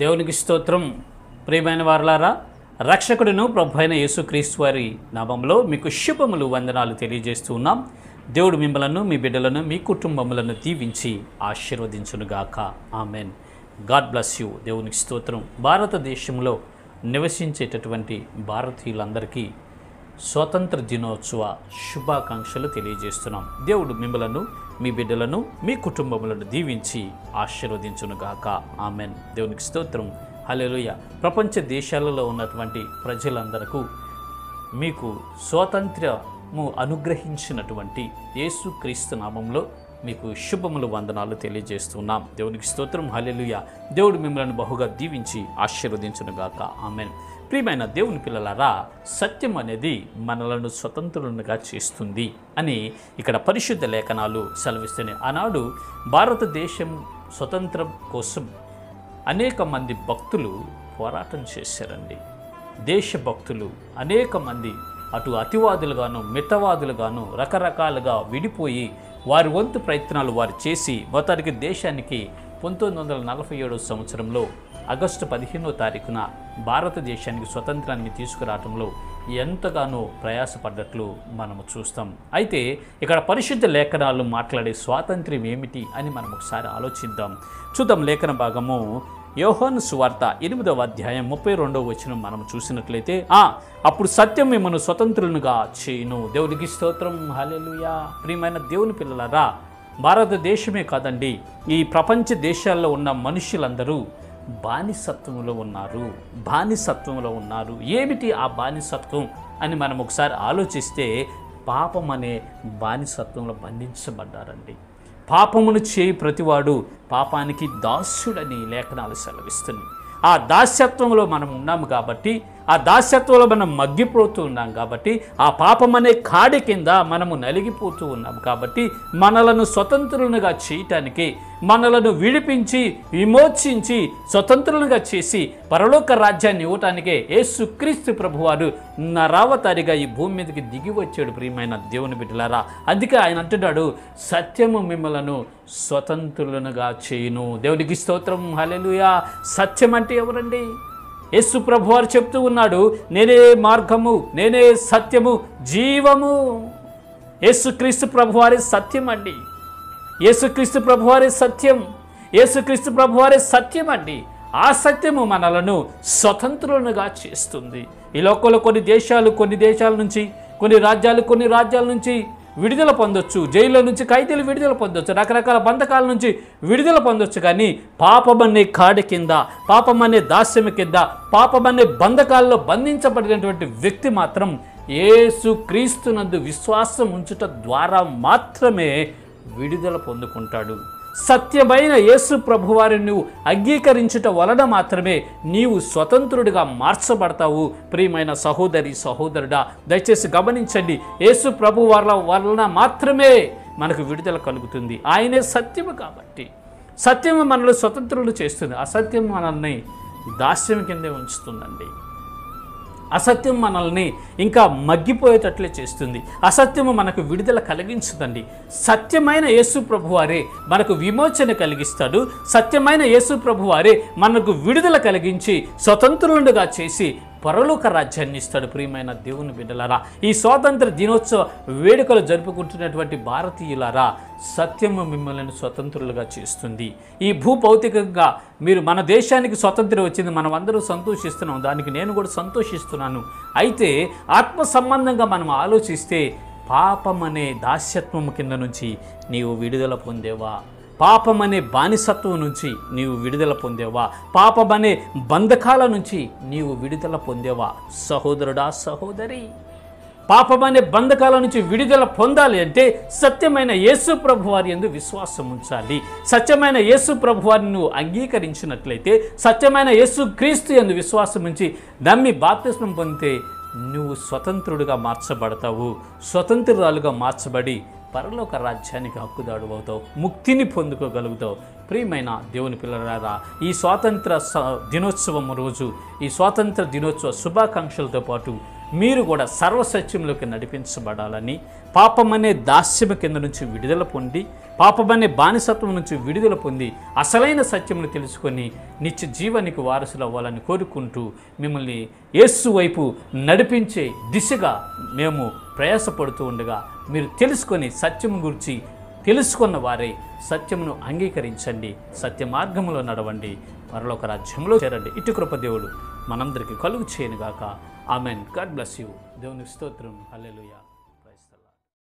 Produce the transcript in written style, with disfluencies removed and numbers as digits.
దేవునికి స్తోత్రం. ప్రియమైన వారలారా, రక్షకుడును ప్రభు అయిన యేసుక్రీస్తు వారి నామంలో మీకు శుభములు వందనాలు తెలియజేస్తూ ఉన్నాం. దేవుడు మిమ్మలను, మీ బిడ్డలను, మీ కుటుంబములను దీవించి ఆశీర్వదించునుగాక. ఆమెన్. God bless you. దేవునికి స్తోత్రం. భారతదేశంలో నివసించేటటువంటి భారతీయులందరికీ స్వాతంత్ర దినోత్సవ శుభాకాంక్షలు తెలియజేస్తున్నాం. దేవుడు మిమ్మలను, మీ బిడ్డలను, మీ కుటుంబములను దీవించి ఆశీర్వదించునుగాక. ఆమెన్. దేవునికి స్తోత్రం. హల్లెలూయా. ప్రపంచ దేశాలలో ఉన్నటువంటి ప్రజలందరకు మీకు స్వాతంత్ర్యము అనుగ్రహించినటువంటి యేసుక్రీస్తు నామంలో మీకు శుభములు వందనాలు తెలియజేస్తున్నాం. దేవునికి స్తోత్రం. హల్లెలూయా. దేవుడు మిమ్మల్ని బహుగా దీవించి ఆశీర్వదించునుగాక. ఆమెన్. ప్రియమైన దేవుని పిల్లలారా, సత్యం అనేది మనలను స్వతంత్రులుగా చేస్తుంది అని ఇక్కడ పరిశుద్ధ లేఖనాలు సెలవిస్తున్నాయి. ఆనాడు భారతదేశం స్వతంత్రం కోసం అనేక మంది భక్తులు పోరాటం చేశారండి. దేశభక్తులు అనేక మంది అటు అతివాదులుగాను మితవాదులుగాను రకరకాలుగా విడిపోయి వారి వంతు ప్రయత్నాలు వారు చేసి మొత్తానికి దేశానికి 1947 సంవత్సరంలో ఆగస్టు 15వ తారీఖున భారతదేశానికి స్వతంత్రాన్ని తీసుకురావడంలో ఎంతగానో ప్రయాసపడ్డట్లు మనము చూస్తాం. అయితే ఇక్కడ పరిశుద్ధ లేఖనాలు మాట్లాడే స్వాతంత్ర్యం ఏమిటి అని మనం ఒకసారి ఆలోచిద్దాం. చూద్దాం. లేఖన భాగము యోహాను సువార్త 8వ అధ్యాయం 32వ వచనం మనం చూసినట్లయితే, అప్పుడు సత్యం మిమ్మల్ని స్వతంత్రులుగా చేయును. దేవునికి స్తోత్రం. హల్లెలూయా. ప్రియమైన దేవుని పిల్లలారా, భారతదేశమే కాదండి, ఈ ప్రపంచ దేశాల్లో ఉన్న మనుషులందరూ బానిసత్వంలో ఉన్నారు. ఏమిటి ఆ బానిసత్వం అని మనం ఒకసారి ఆలోచిస్తే, పాపం అనే బానిసత్వంలో బంధించబడ్డారండి. పాపమును చేయి ప్రతివాడు పాపానికి దాస్యుడని లేఖనాలు సెలవిస్తున్నాయి. ఆ దాస్యత్వంలో మనం ఉన్నాము కాబట్టి, ఆ దాస్యత్వంలో మనం మగ్గిపోతూ ఉన్నాం కాబట్టి, ఆ పాపం అనే కాడి కింద మనము నలిగిపోతూ ఉన్నాం కాబట్టి, మనలను స్వతంత్రులుగా చేయటానికి, మనలను విడిపించి విమోచించి స్వతంత్రులుగా చేసి పరలోక రాజ్యాన్ని ఇవ్వటానికే యేసుక్రీస్తు ప్రభువారు నరావతారిగా ఈ భూమి మీదకి దిగి వచ్చాడు. ప్రియమైన దేవుని బిడ్డలారా, అందుకే ఆయన అంటున్నాడు, సత్యము మిమ్మలను స్వతంత్రులుగా చేయును. దేవునికి స్తోత్రం. హల్లెలూయా. సత్యం అంటే ఎవరండి? యేసు ప్రభువారు చెప్తూ ఉన్నాడు, నేనే మార్గము, నేనే సత్యము, జీవము. యేసుక్రీస్తు ప్రభువారే సత్యం అండి. యేసుక్రీస్తు ప్రభువారే సత్యం. యేసుక్రీస్తు ప్రభువారే సత్యం అండి. ఆ సత్యము మనలను స్వతంత్రులుగా చేస్తుంది. ఈ లోకంలో కొన్ని దేశాల నుంచి, కొన్ని రాజ్యాల నుంచి విడుదల పొందొచ్చు. జైల్లో నుంచి ఖైదీలు విడుదల పొందొచ్చు. రకరకాల బంధకాల నుంచి విడుదల పొందొచ్చు. కానీ పాపమనే కాడి కింద, పాపమనే దాస్యము కింద, పాపమనే బంధకాల్లో బంధించబడినటువంటి వ్యక్తి మాత్రం యేసుక్రీస్తునందు విశ్వాసం ఉంచుట ద్వారా మాత్రమే విడుదల పొందుకుంటాడు. సత్యమైన యేసు ప్రభువారిని నువ్వు అంగీకరించుట వలన మాత్రమే నీవు స్వతంత్రుడిగా మార్చబడతావు. ప్రియమైన సహోదరి సహోదరుడా, దయచేసి గమనించండి. యేసు ప్రభువారి వలన మాత్రమే మనకు విడుదల కలుగుతుంది. ఆయనే సత్యము కాబట్టి. సత్యము మనల్ని స్వతంత్రులు చేస్తుంది. అసత్యం మనల్ని దాస్యం కిందే ఉంచుతుందండి. అసత్యం మనల్ని ఇంకా మగ్గిపోయేటట్లే చేస్తుంది. అసత్యము మనకు విడుదల కలిగించదండి. సత్యమైన యేసు ప్రభువారే మనకు విమోచన కలిగిస్తాడు. సత్యమైన యేసు ప్రభువారే మనకు విడుదల కలిగించి స్వతంత్రులుగా చేసి పరలోక రాజ్యాన్ని ఇస్తాడు. ప్రియమైన దేవుని బిడ్డలారా, ఈ స్వాతంత్ర దినోత్సవ వేడుకలు జరుపుకుంటున్నటువంటి భారతీయులారా, సత్యము మిమ్మల్ని స్వతంత్రులుగా చేస్తుంది. ఈ భూభౌతికంగా మీరు మన దేశానికి స్వతంత్రం వచ్చింది, మనం అందరూ సంతోషిస్తున్నాం. దానికి నేను కూడా సంతోషిస్తున్నాను. అయితే ఆత్మ సంబంధంగా మనం ఆలోచిస్తే, పాపం అనే దాస్యత్వము కింద నుంచి నీవు విడుదల పొందేవా? పాపమనే బానిసత్వం నుంచి నీవు విడుదల పొందేవా? పాపమనే బంధకాల నుంచి నీవు విడుదల పొందేవా? సహోదరుడా, సహోదరి, పాపమనే బంధకాల నుంచి విడుదల పొందాలి అంటే సత్యమైన యేసు ప్రభువారి యందు విశ్వాసం ఉంచాలి. సత్యమైన యేసు ప్రభువారిని నువ్వు అంగీకరించినట్లయితే, సత్యమైన యేసు క్రీస్తు యందు విశ్వాసం ఉంచి నమ్మి బాప్తిస్మం పొందితే నువ్వు స్వతంత్రుడిగా మార్చబడతావు. స్వతంత్రురాలుగా మార్చబడి పరలోక రాజ్యానికి హక్కుదాడు అవుతావు. ముక్తిని పొందుకోగలుగుతావు. ప్రియమైన దేవుని పిల్లలారా, ఈ స్వాతంత్ర దినోత్సవం రోజు, ఈ స్వాతంత్ర దినోత్సవ శుభాకాంక్షలతో పాటు మీరు కూడా సర్వసత్యంలోకి నడిపించబడాలని, పాపమనే దాస్యము కింద నుంచి విడుదల పొంది, పాపమనే బానిసత్వం నుంచి విడుదల పొంది అసలైన సత్యమును తెలుసుకొని నిత్య జీవానికి వారసులు అవ్వాలని కోరుకుంటూ మిమ్మల్ని యేసు వైపు నడిపించే దిశగా మేము ప్రయాసపడుతూ ఉండగా మీరు తెలుసుకొని సత్యము గురించి తెలుసుకున్న వారే సత్యమును అంగీకరించండి, సత్య మార్గంలో నడవండి, పరలోక రాజ్యంలో చేరండి. ఇటు కృప దేవుడు మనందరికీ కలుగు చేయనుగాక. ఆమెన్. God bless you. దేవునికి స్తోత్రం. హల్లెలూయా.